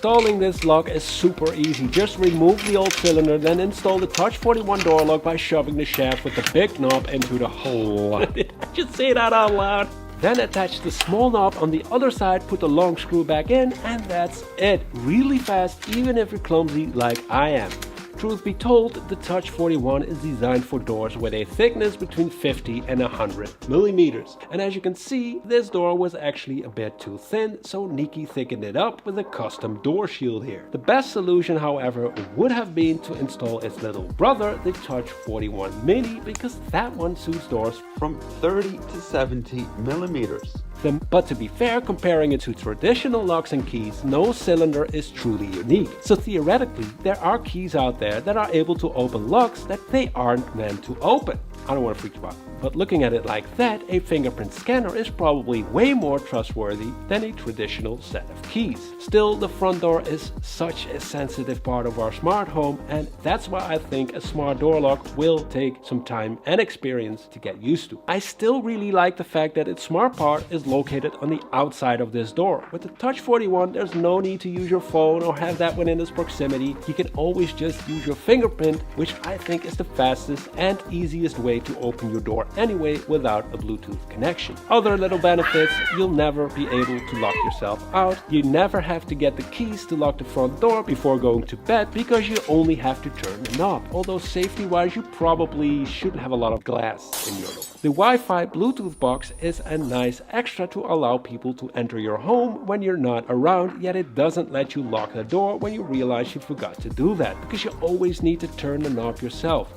Installing this lock is super easy. Just remove the old cylinder, then install the Touch41 door lock by shoving the shaft with the big knob into the hole. Did I just say that out loud? Then attach the small knob on the other side, put the long screw back in, and that's it. Really fast, even if you're clumsy like I am. Truth be told, the Touch41 is designed for doors with a thickness between 50 and 100 millimeters. And as you can see, this door was actually a bit too thin, so Nikki thickened it up with a custom door shield here. The best solution, however, would have been to install its little brother, the Touch41 Mini, because that one suits doors from 30 to 70 millimeters. But to be fair, comparing it to traditional locks and keys, no cylinder is truly unique. So theoretically, there are keys out there that are able to open locks that they aren't meant to open. I don't want to freak you out, but looking at it like that, a fingerprint scanner is probably way more trustworthy than a traditional set of keys. Still, the front door is such a sensitive part of our smart home, and that's why I think a smart door lock will take some time and experience to get used to. I still really like the fact that its smart part is located on the outside of this door. With the Touch41, there's no need to use your phone or have that one in its proximity. You can always just use your fingerprint, which I think is the fastest and easiest way to open your door anyway without a Bluetooth connection. Other little benefits: you'll never be able to lock yourself out. You never have to get the keys to lock the front door before going to bed because you only have to turn the knob. Although safety wise, you probably shouldn't have a lot of glass in your door. The Wi-Fi Bluetooth box is a nice extra to allow people to enter your home when you're not around, yet it doesn't let you lock the door when you realize you forgot to do that, because you always need to turn the knob yourself.